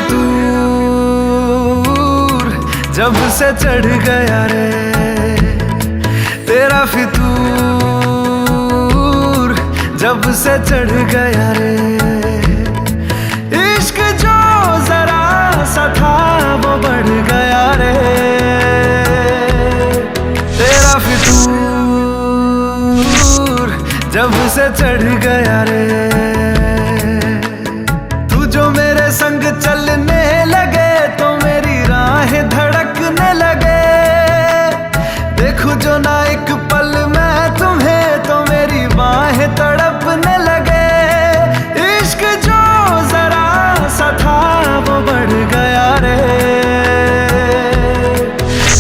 फितूर जब से चढ़ गया रे, तेरा फितूर जब से चढ़ गया रे। इश्क जो जरा सा था वो बढ़ गया रे, तेरा फितूर जब से चढ़ गया रे। तू जो मेरे संग चलने लगे तो मेरी राहें धड़कने लगे। देखूं जो ना एक पल मैं तुम्हें तो मेरी बाहें तड़पने लगे। इश्क जो जरा सा था वो बढ़ गया रे,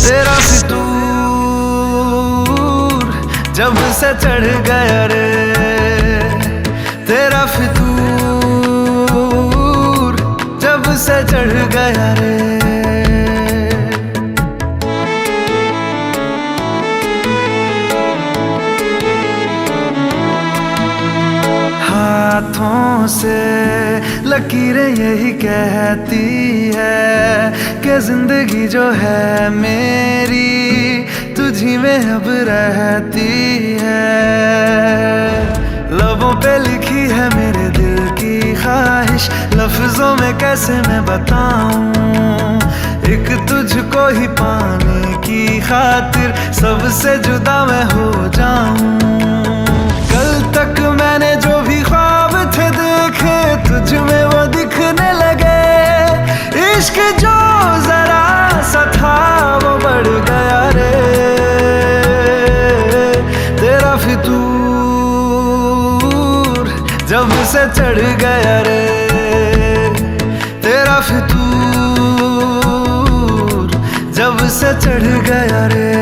तेरा फितूर जब से चढ़ गया रे, तेरा फितूर जब से चढ़ गया रे। हाथों से लकीरें यही कहती है कि जिंदगी जो है मेरी तुझी में अब रहती है। लबों पे लिखी है मेरे दिल की ख्वाहिश, लफ्जों में कैसे मैं बताऊं। एक तुझको ही पाने की खातिर सबसे जुदा मैं हो जाऊं। कल तक मैंने जो भी ख्वाब थे देखे तुझ में वो दिखने लगे। इश्क जो जरा सा था वो बढ़ गया रे, तेरा फितूर जब से चढ़ गया रे, तेरा फितूर जब से चढ़ गया रे।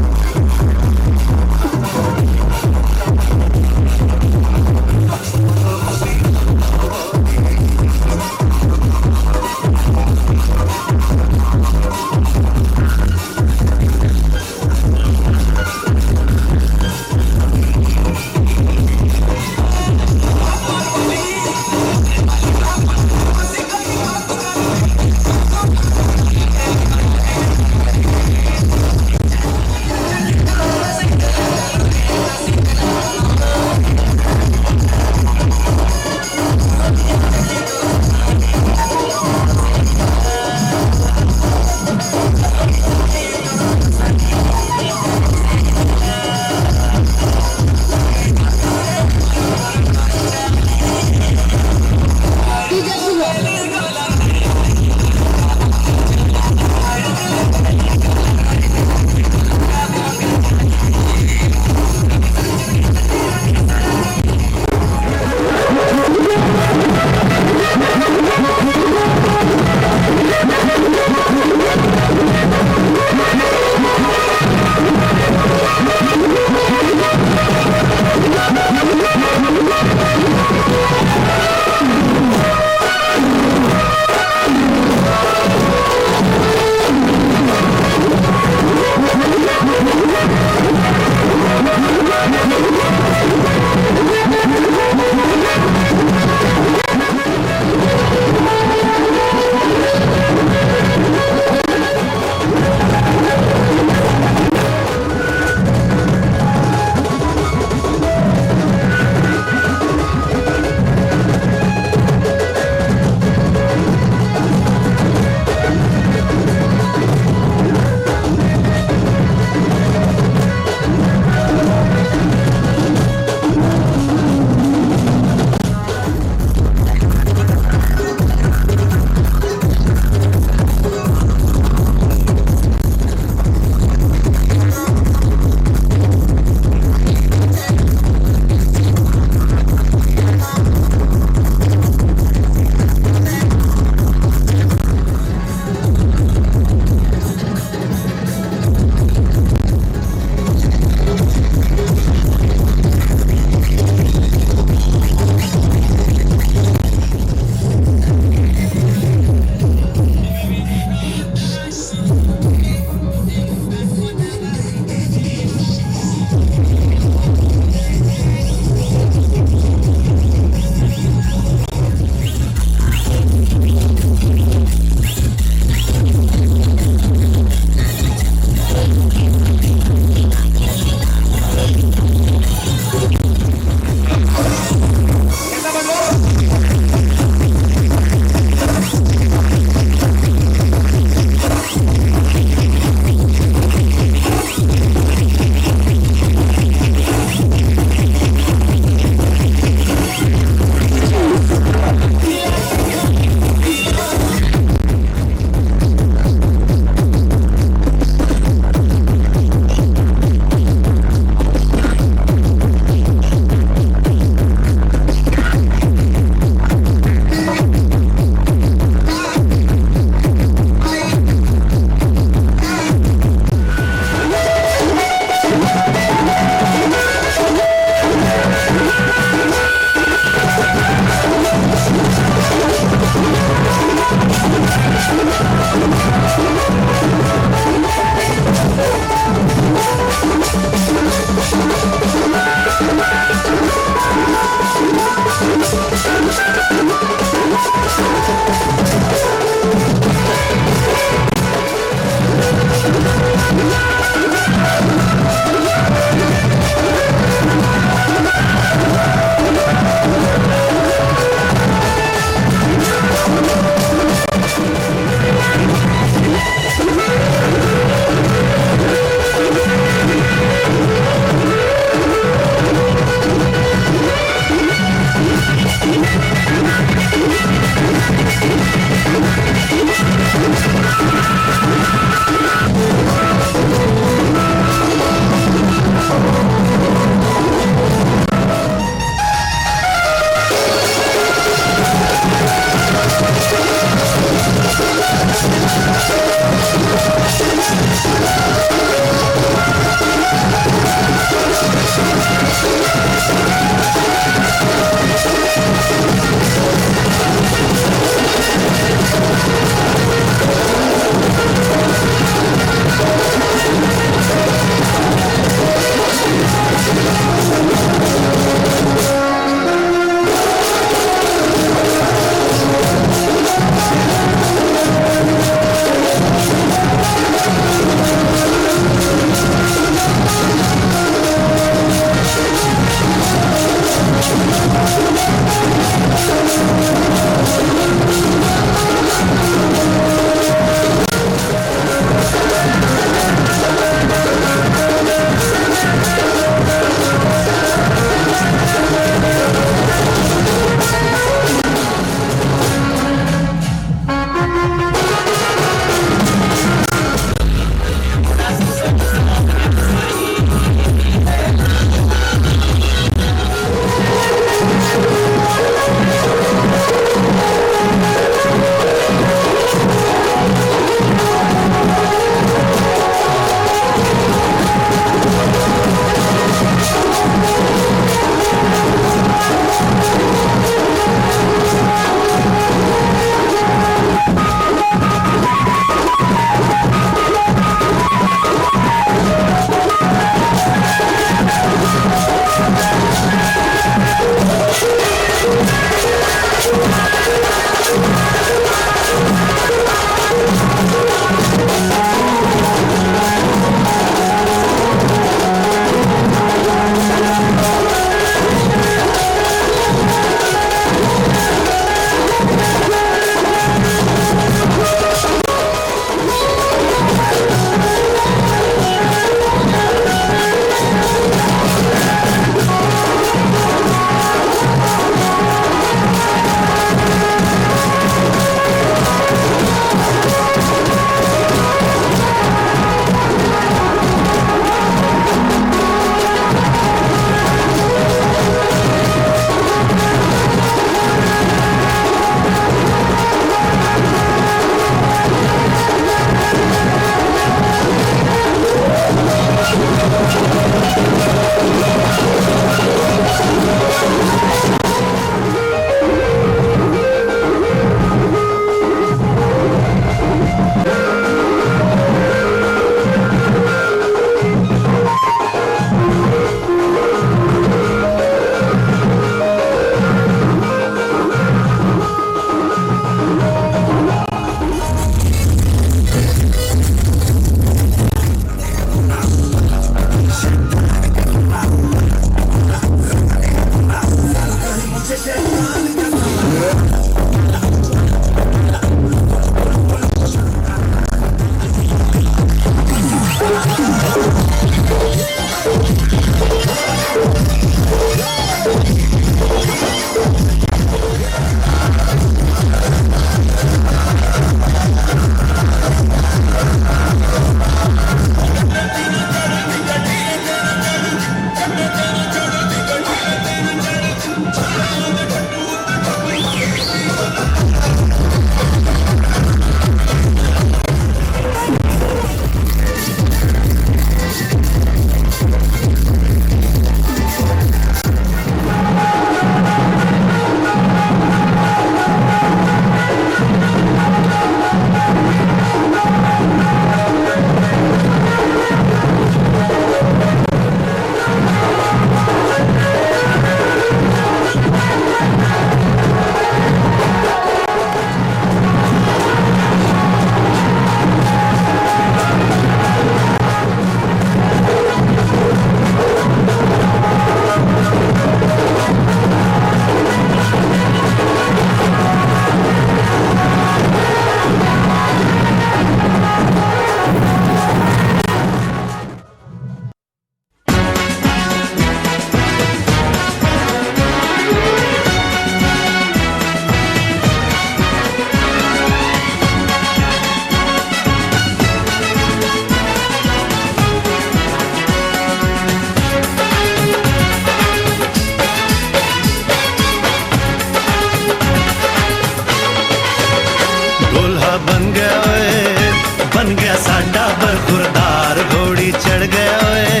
बन गया साडा बरखुरदार, घोड़ी चढ़ गया ओए,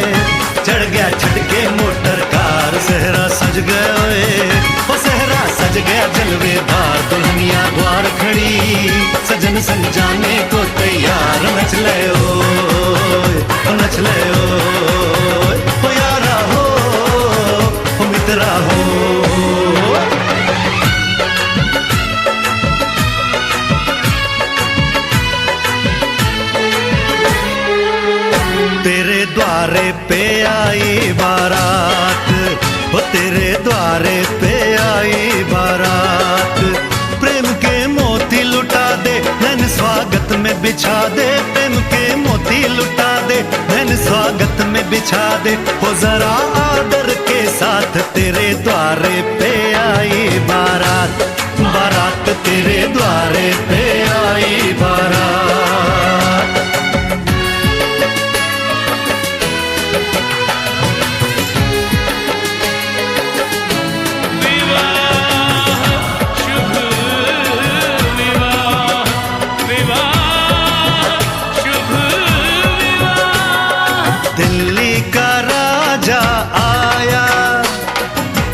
चढ़ गया छटके मोटर कार। सहरा सज गया ओए, ओ सहरा सज गया जलवेदार, दुल्हनिया द्वार खड़ी, सजन संग जाने को तैयार। नच ले ओए, ओ नच ले ओए, ओ यारा हो, ओ मित्रा हो। तेरे द्वारे पे आई बारात, वो तेरे द्वारे पे आई बारात। प्रेम के मोती लुटा दे, नैन स्वागत में बिछा दे, प्रेम के मोती लुटा दे, नैन स्वागत में बिछा दे। हो जरा आदर के साथ तेरे द्वारे पे आई बारात, बारात तेरे द्वारे पे आई बारात। दिल्ली का राजा आया,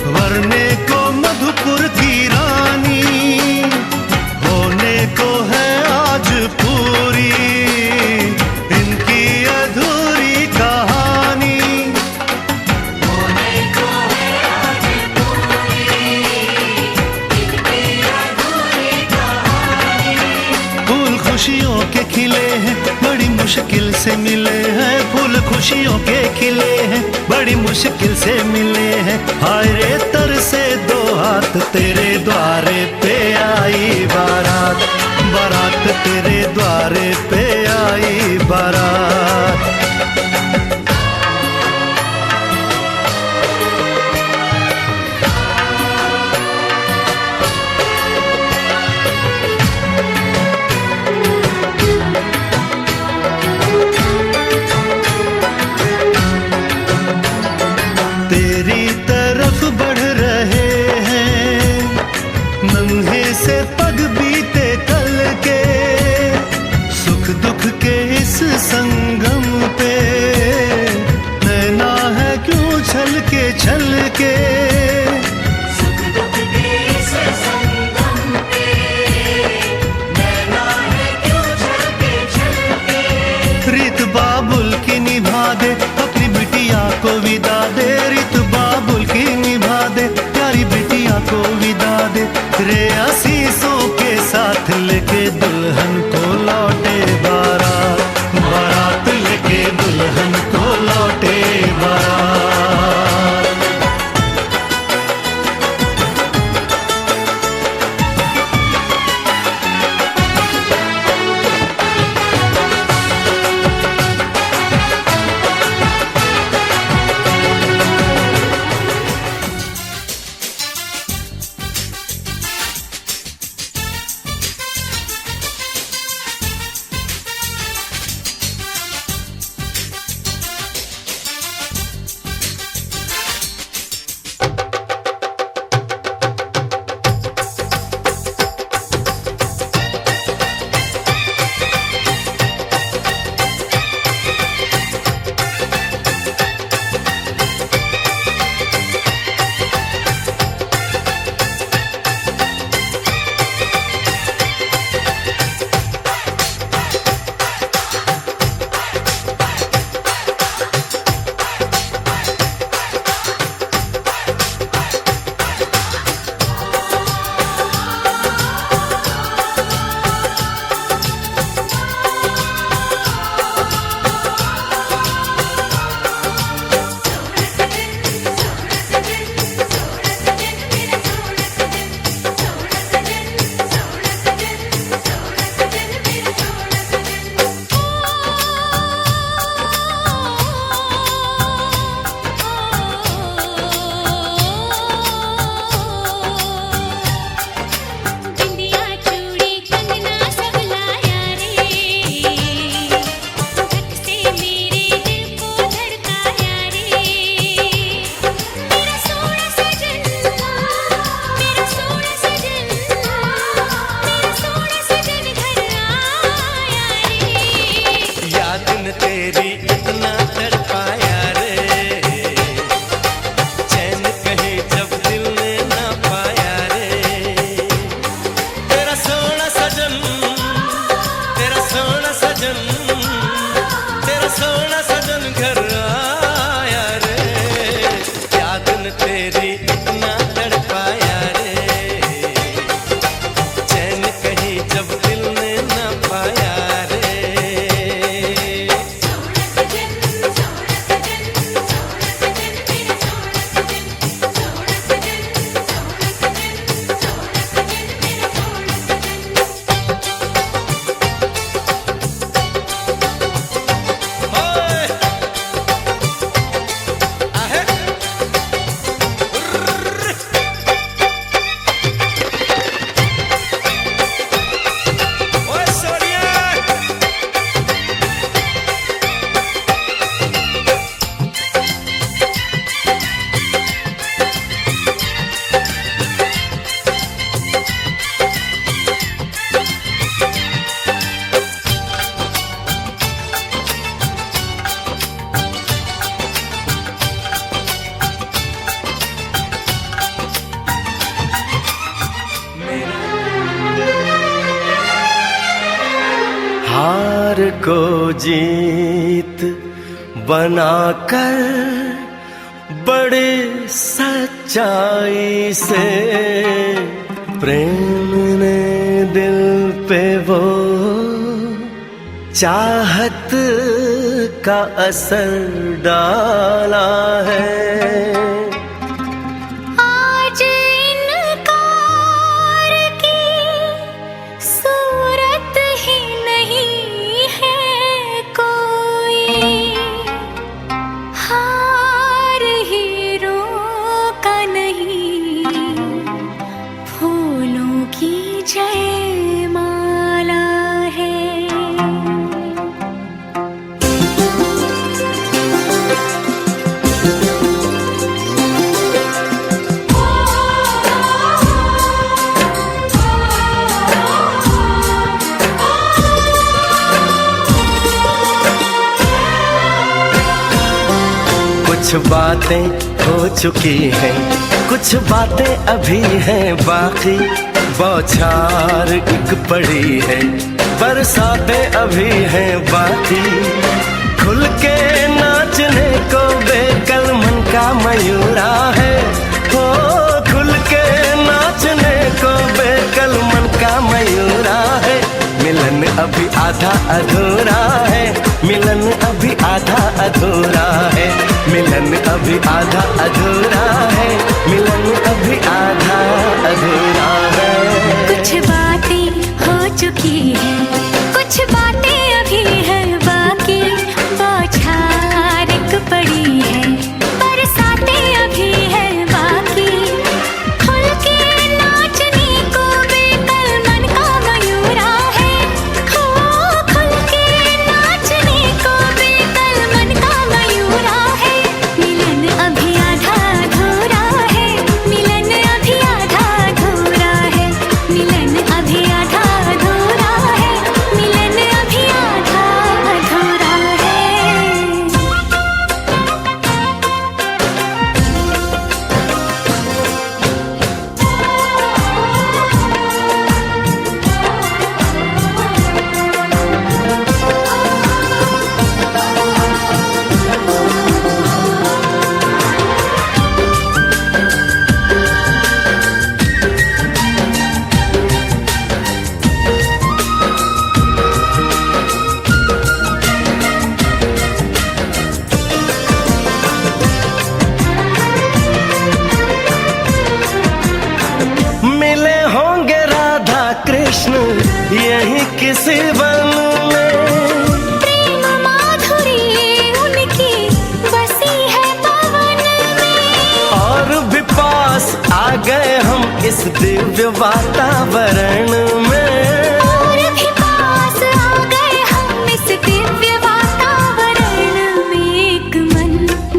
वरने को मधुपुर की रानी, होने को है आज पूरी इनकी अधूरी कहानी। होने को है आज पूरी इनकी अधूरी कहानी। फूल खुशियों के खिले हैं, बड़ी मुश्किल से मिले हैं, फूल खुशियों के खिले हैं, बड़ी मुश्किल से मिले हैं। हाय रे तर से दो हाथ, तेरे द्वारे पे आई बारात, बारात तेरे द्वारे पे आई बारात। तेरी तरफ बढ़ रहे हैं नन्हे से पग बीते कल के, सुख दुख के इस संगम पे नैना है क्यों छल के। सुख दुख के इस संगम पे नैना है क्यों छल के। रीत बाबुल की निभा दे, अपनी बिटिया को विदा दे, रीत बाबुल की निभा दे, प्यारी बिटिया को विदा दे। रे आशीषों के साथ लेके दुल्हन को लौटे बारात, बारात लेके दुल्हन को लौटे बारात। प्यार को जीत बनाकर बड़े सच्चाई से प्रेम ने दिल पे वो चाहत का असर डाला है। कुछ बातें हो चुकी हैं, कुछ बातें अभी हैं बाकी, बौछार एक पड़ी है, बरसातें अभी हैं बाकी। खुल के नाचने को बेकल मन का मयूरा है, हो खुल के नाचने को बेकल मन का मयूरा है। मिलन अभी आधा अधूरा है, मिलन अभी आधा अधूरा है, मिलन अभी आधा अधूरा है, मिलन अभी आधा अधूरा है। कुछ बातें हो चुकी हैं, कुछ बातें अभी हैं बाकी, बौछार एक पड़ी है, बरसातें अभी हैं बाकी। खुल के नाचने को बेकल मन का मयूरा है, हो खुल के नाचने को बेकल मन का मयूरा है। मिलन अभी आधा अधूरा है, मिलन अभी आधा अधूरा है, मिलन अभी आधा अधूरा है, मिलन अभी आधा अधूरा है। मिले होंगे राधा कृष्ण यही किसी वन में, प्रेम माधुरी उनकी बसी है पवन में, और भी पास आ गए हम इस दिव्य वातावरण में। और भी पास आ गए हम इस दिव्य वातावरण में। एक मन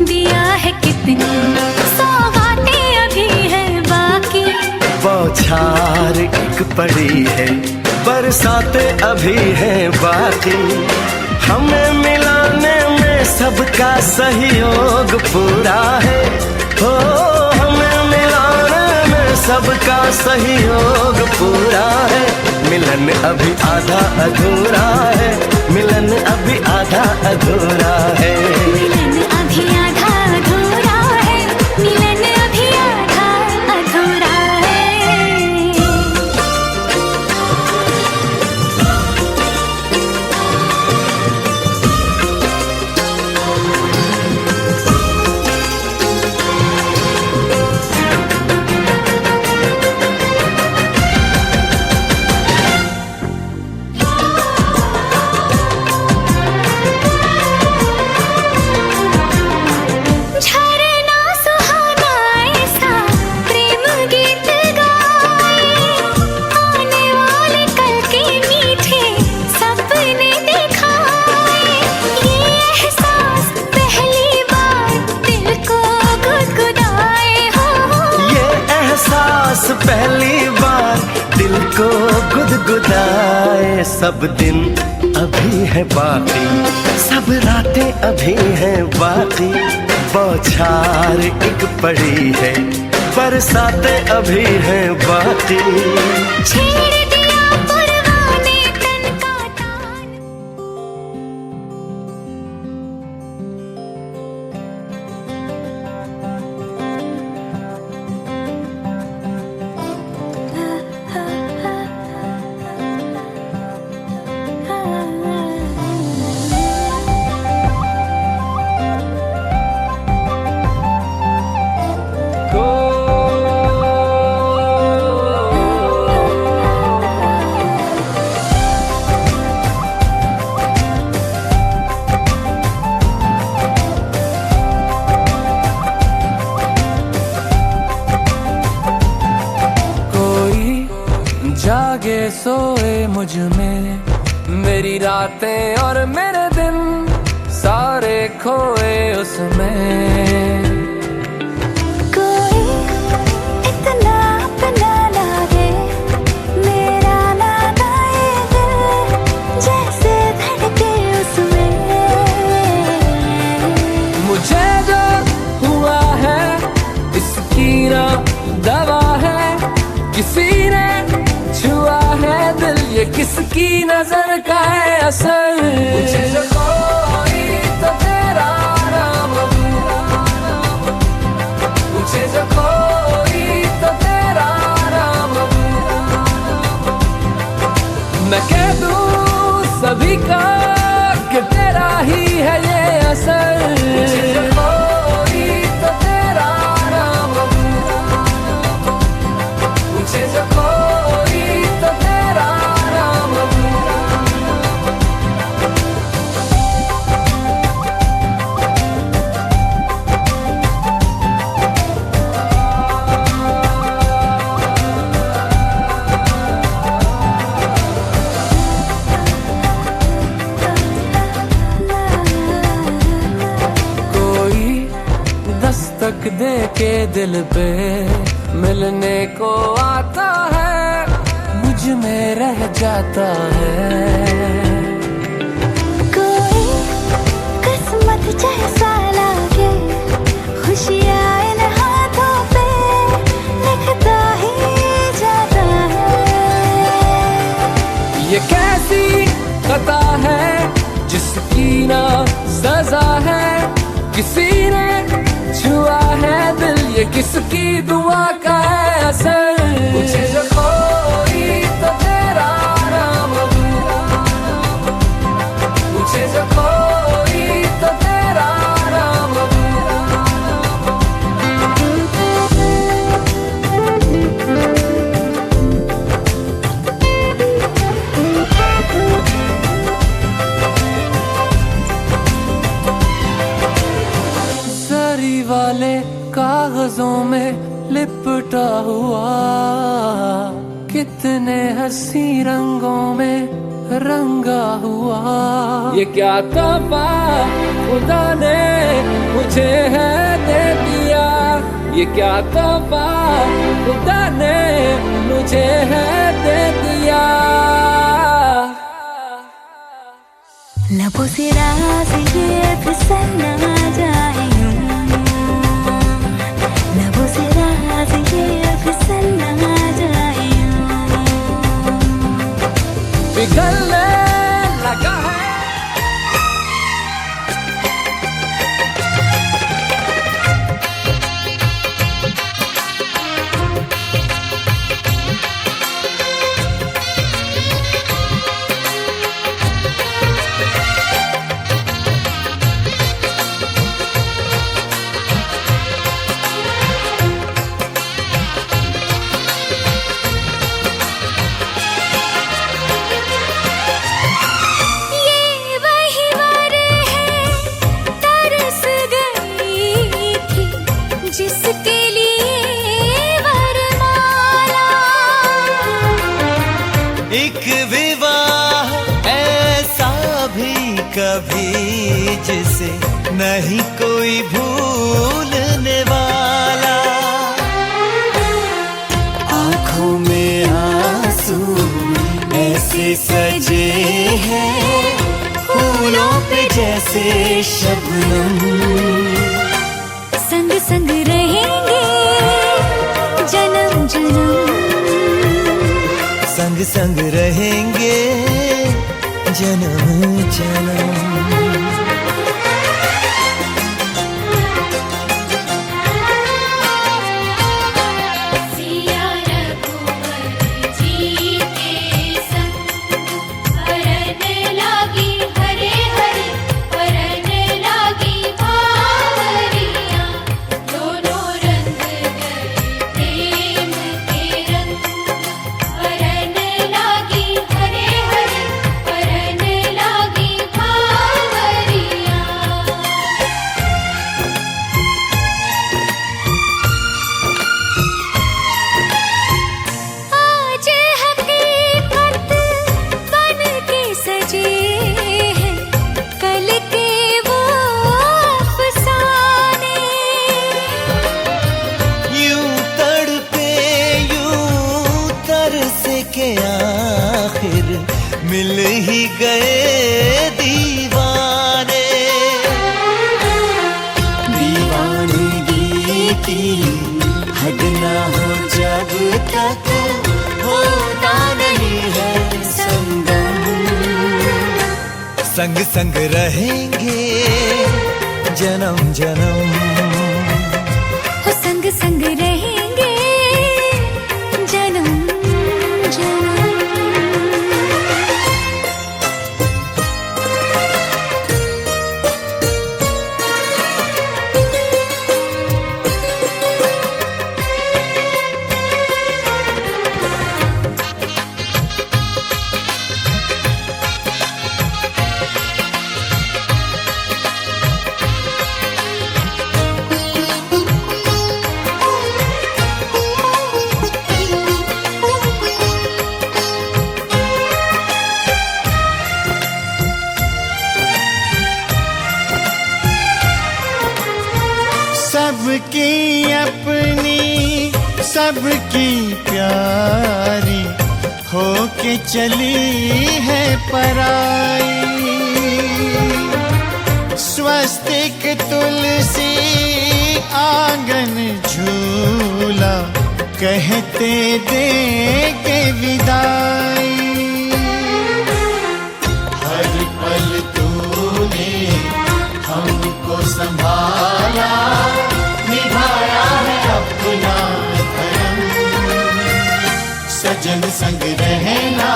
दिया है कितनी सौगातें अभी हैं बाकी, बौछार एक पड़ी है, बरसातें अभी हैं बाकी। हमें मिलाने में सबका सहयोग पूरा है, हो हमें मिलाने में सबका सहयोग पूरा है। मिलन अभी आधा अधूरा है, मिलन अभी आधा अधूरा है, मिलन अभी आधा अधूरा है, मिलन अभी आधा अधूरा है। झरना सुहाना ऐसा प्रेम गीत गाए, आने वाले कल के मीठे सपने दिखाए। ये एहसास पहली बार दिल को गुदगुदाए, हो ये एहसास पहली बार दिल को गुदगुदाए। सब दिन अभी है बाकी, सब रातें अभी हैं बाकी, बौछार एक पड़ी है, बरसातें अभी हैं बाकी। छेड़ दिया परवाने तन का तान। जागे सोए मुझ में मेरी रातें और मेरे दिन सारे खोए उसमें। कोई इतना अपना लागे मेरा नाता ये दिल, जैसे धड़के उसमें। मुझे जो हुआ है इसकी ना दवा है, किसी ने छुआ है दिल, ये किसकी नजर का है असर। मुझे जो कोई तो तेरा नाम, मुझे जो कोई तो तेरा नाम, मैं कह दूं सभी का कि तेरा ही है ये असर। मुझे जो कोई तो तेरा नाम, मुझे जो कोई तो तेरा नाम। कोई दस्तक दे के दिल पे मिलने को आता है, मुझ में रह जाता है। कोई किस्मत जैसा लागे खुशियाँ इन हाथों पे लिखता ही जाता है। ये कैसी खता है जिसकी ना सजा है, किसी ने छुआ है दिल, ये किसकी दुआ का है असर। मुझे जो कोई तो तेरा नाम, मुझे जो कोई तो तेरा नाम। सरी वाले कागजों में लिपटा हुआ, कितने हंसी रंगों में रंगा हुआ। ये क्या तोहफा खुदा ने मुझे है दे दिया, ये क्या तोहफा खुदा ने मुझे है दे दिया। लबों से राज ये फिसल ना जाए यूं, लबों से राज ये फिसल ना जाए यूं। पिघलने लगा है कभी जिसे नहीं कोई भूलने वाला। आंखों में आंसू ऐसे सजे हैं फूलों पे जैसे शबनम, संग संग रहेंगे जन्म जन्म, संग संग रहेंगे जन्म जन्म। फिर मिल ही गए दीवाने। दीवानगी की हद ना हो जब तक होता नहीं है संगम। संग संग रहेंगे जन्म जन्म, हो संग संग रहेंगे जन्म जन्म। सबकी अपनी सबकी प्यारी होके चली है पराई। स्वस्तिक तुलसी आंगन झूला कहते देंगे विदाई। हर पल तूने हमको संभाला, निभाया है अपना धर्म। सजन संग रहना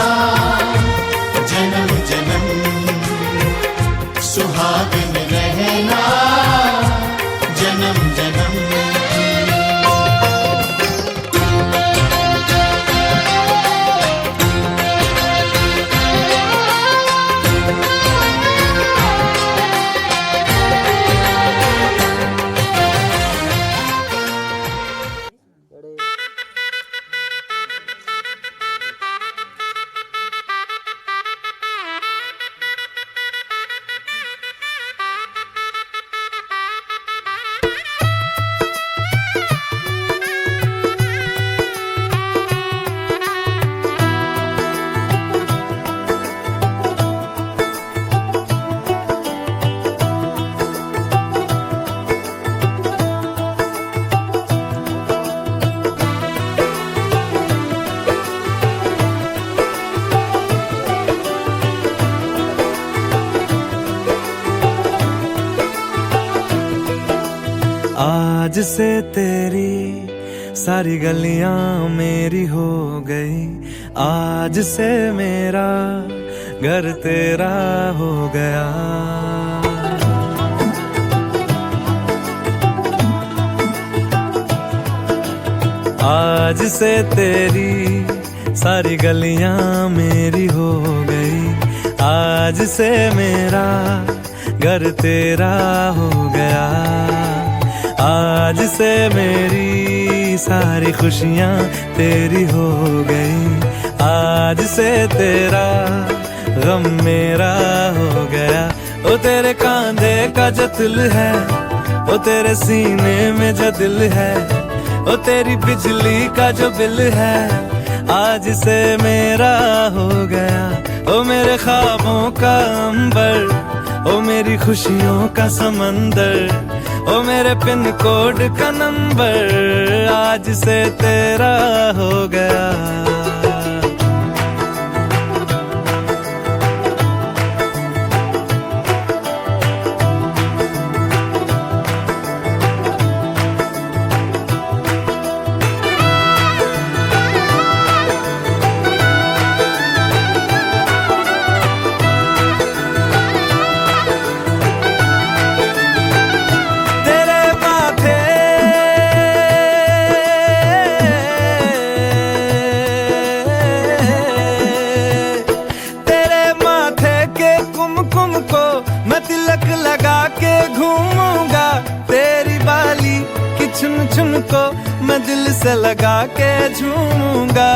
जन्म जन्म, सुहागन रहना जन्म जन्म। आज से तेरी सारी गलियां मेरी हो गई। आज से मेरा घर तेरा हो गया। आज से तेरी सारी गलियां मेरी हो गई। आज से मेरा घर तेरा हो गया। आज से मेरी सारी खुशियां तेरी हो गई। आज से तेरा गम मेरा हो गया। ओ तेरे कांधे का जो दिल है, ओ तेरे सीने में जो दिल है, ओ तेरी बिजली का जो बिल है, आज से मेरा हो गया। ओ मेरे ख्वाबों का अंबर, ओ मेरी खुशियों का समंदर, ओ मेरे पिन कोड का नंबर, आज से तेरा हो गया। लगा के घूमूंगा, तेरी बाली की चुन चुन को मैं दिल से लगा के झूमूंगा।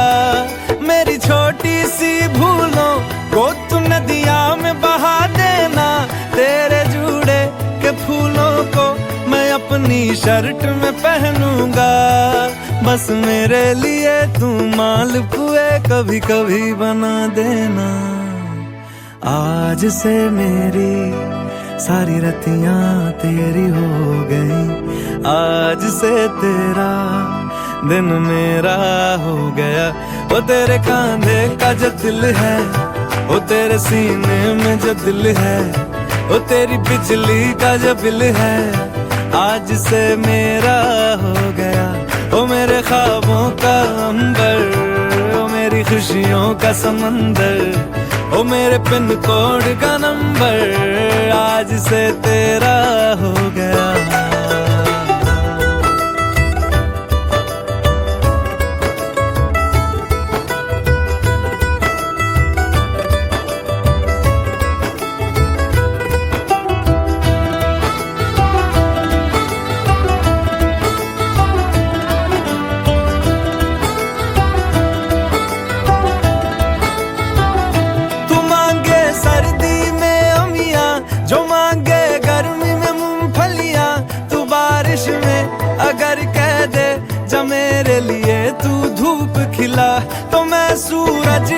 मेरी छोटी सी भूलों को तू नदिया में बहा देना, तेरे जूड़े के फूलों को मैं अपनी शर्ट में पहनूंगा। बस मेरे लिए तू मालपुए कभी कभी बना देना। आज से मेरी सारी रतियां तेरी हो गई, आज से तेरा दिन मेरा हो गया। वो तेरे कांधे का जो दिल है, वो तेरे सीने में जो दिल है, वो तेरी बिजली का जो बिल है, आज से मेरा हो गया। ओ मेरे ख्वाबों का अंबर, ओ मेरी खुशियों का समंदर, ओ मेरे पिन कोड का नंबर, आज से तेरा हो गया। अगर कह दे जब मेरे लिए तू धूप खिला, तो मैं सूरज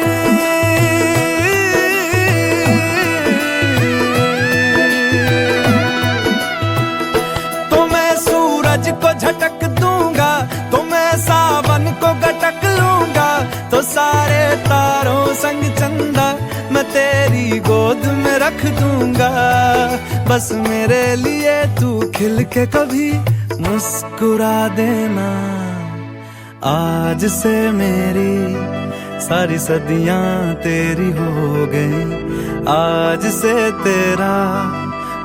को झटक दूंगा, तो मैं सावन को गटक लूंगा, तो सारे तारों संग चंदा मैं तेरी गोद में रख दूंगा। बस मेरे लिए तू खिल के कभी मुस्कुरा देना। आज से मेरी सारी सदियां तेरी हो गई, आज से तेरा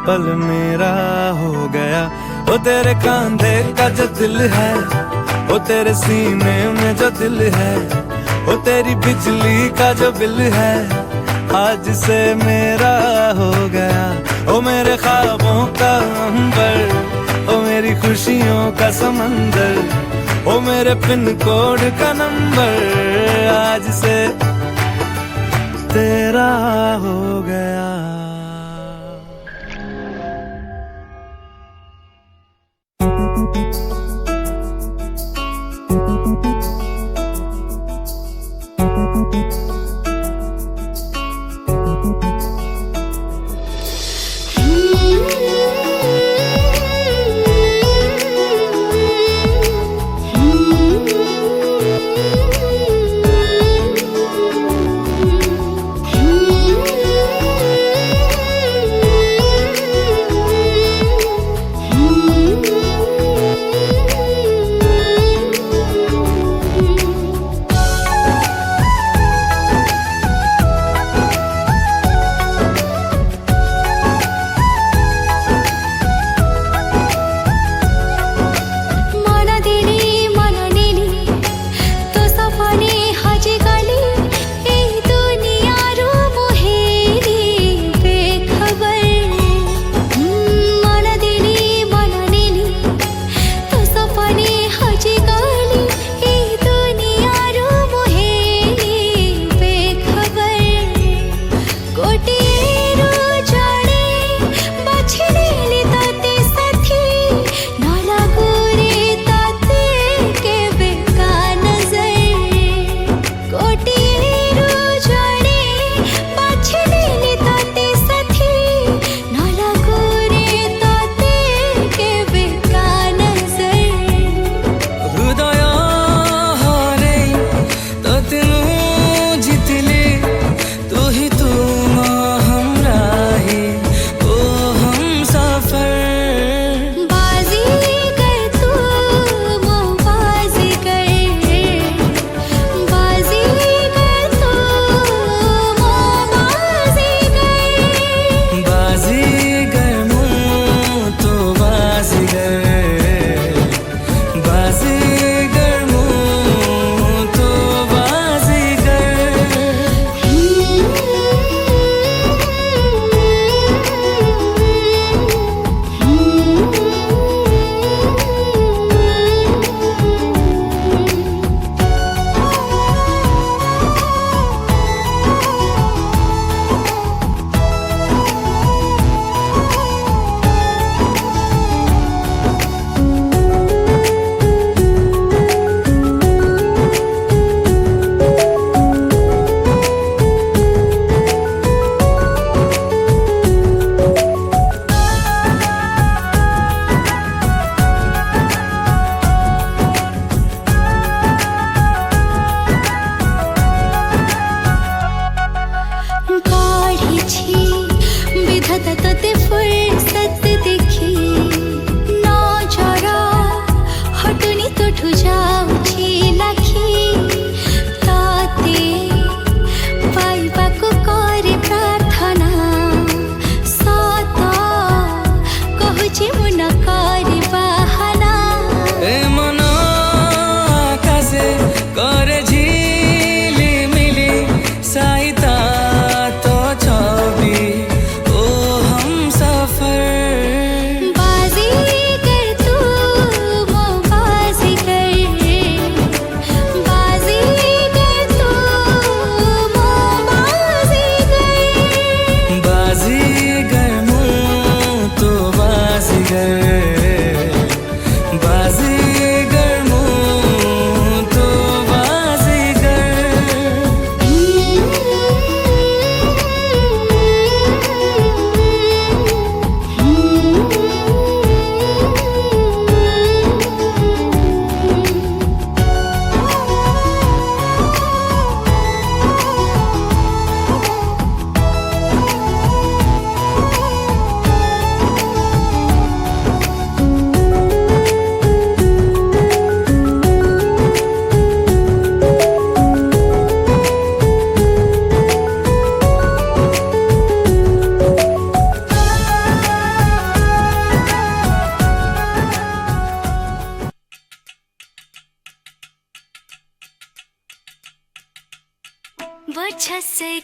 पल मेरा हो गया। वो तेरे कांधे का जो दिल है, वो तेरे सीने में जो दिल है, वो तेरी बिजली का जो बिल है, आज से मेरा हो गया। ओ मेरे ख्वाबों का अंबर, ओ मेरी खुशियों का समंदर, ओ मेरे पिन कोड का नंबर, आज से तेरा हो गया।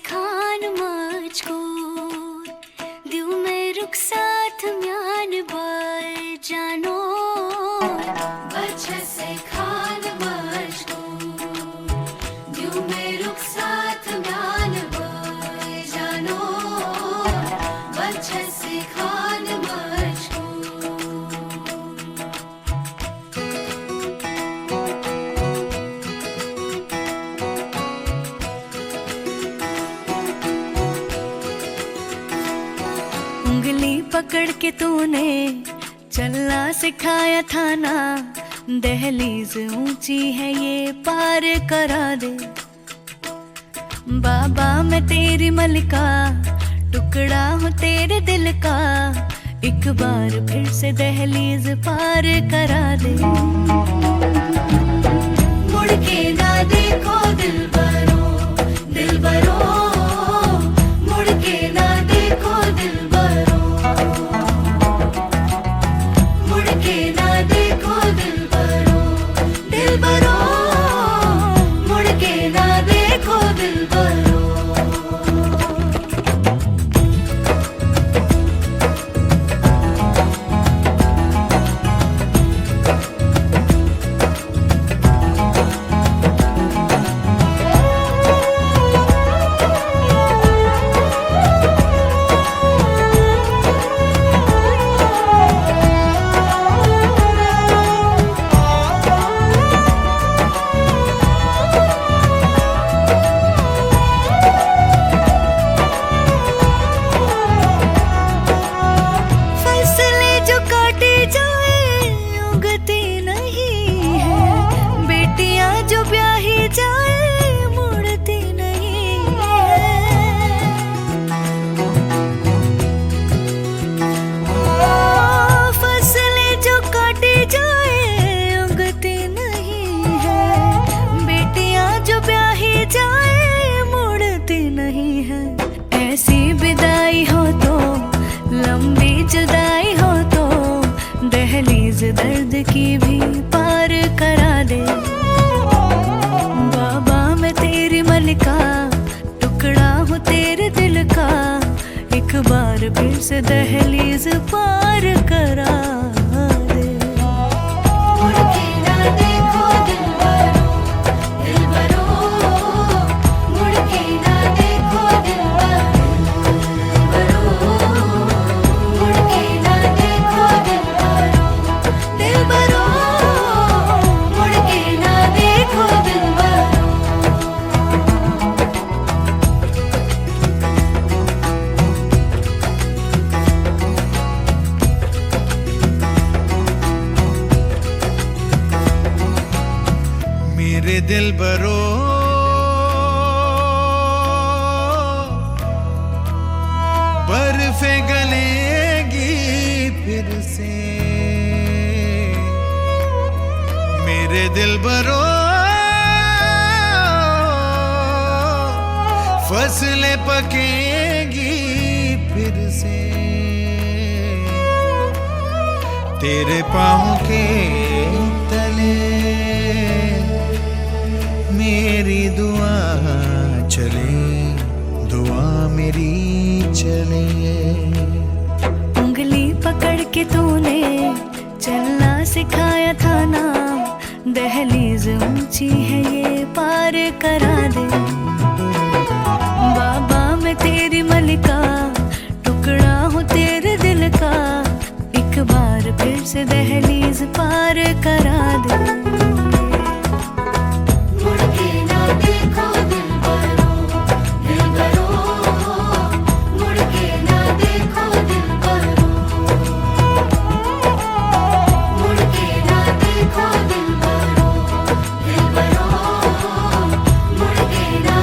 खान मजकूर दिल में रुखसात म्यान बाय जानो बच्चे से खान मजकूर दिल में रुखसात म्यान बाय जानो बच्चे से खान मजकूर उंगली पकड़ के तूने चलना सिखाया था ना दहलीज ऊंची है ये पार करा दे बाबा मैं तेरी मलिका टुकड़ा हूँ तेरे दिल का एक बार फिर से दहलीज पार करा दे मुड़ के ना देखो दिलबरो दिलबरो मुड़ के ना देखो दिलबरो मुड़ के ना देखो दिलबरो दिलबरो मुड़ के ना देखो दिलबरो दर्द की भी पार करा दे बाबा मैं तेरी मलिका टुकड़ा हूँ तेरे दिल का एक बार फिर से दहलीज पार करा दे मुड़ के ना देखो दिलबरो दिलबरो मुड़ के ना देखो दिलबरो मुड़ के ना देखो दिलबरो दिलबरो मुड़ के ना देखो दिलबरो मेरे दिलबरो बर्फे गलेगी फिर से मेरे दिलबरो फसलें पकेगी फिर से तेरे पाँव के तले मेरी दुआ चले दुआ मेरी चले उंगली पकड़ के तूने चलना सिखाया था ना दहलीज ऊंची है ये पार करा दे बाबा मैं तेरी मलिका टुकड़ा हूँ तेरे दिल का एक बार फिर से दहलीज पार करा दे मुड़ के ना देखो दिलबरो दिलबरो मुड़ के ना देखो दिलबरो मुड़ के ना देखो दिलबरो दिलबरो मुड़ के ना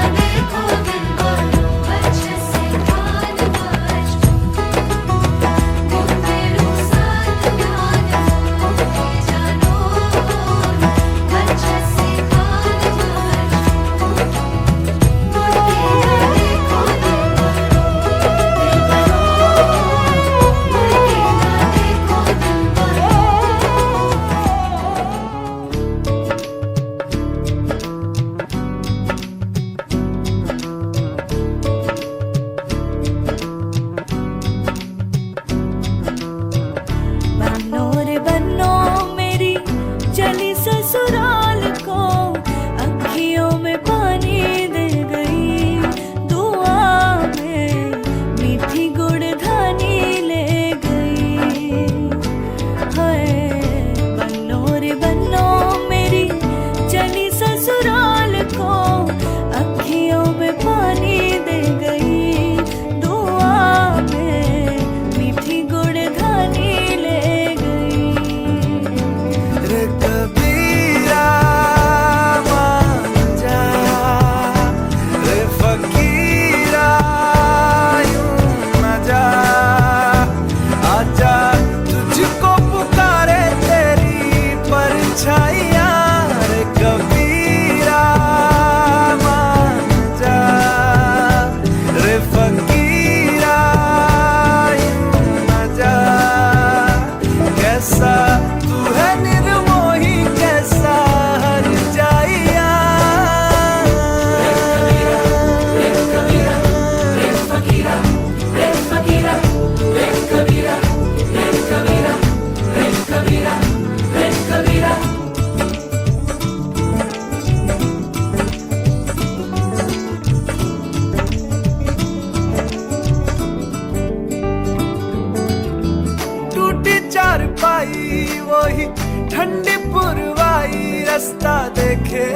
पाई वही ठंडी पुरवाई रास्ता देखे।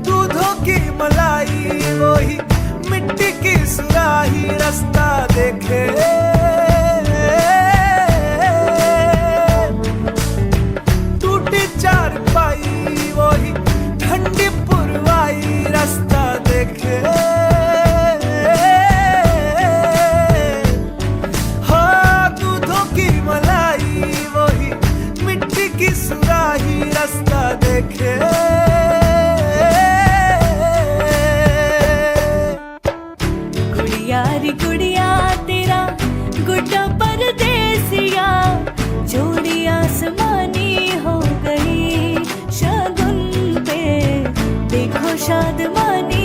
दूधों की मलाई वही मिट्टी की सुराही रास्ता देखे। टूटी चार पाई वही ठंडी पुरवाई रास्ता देखे। हाँ दूधों की मलाई वही मिट्टी की सुराही रास्ता देखे। गुड़िया रे गुड़िया तेरा गुड्डा परदेसिया, जोड़ी आसमानी हो गई शगुन पे देखो शादमानी।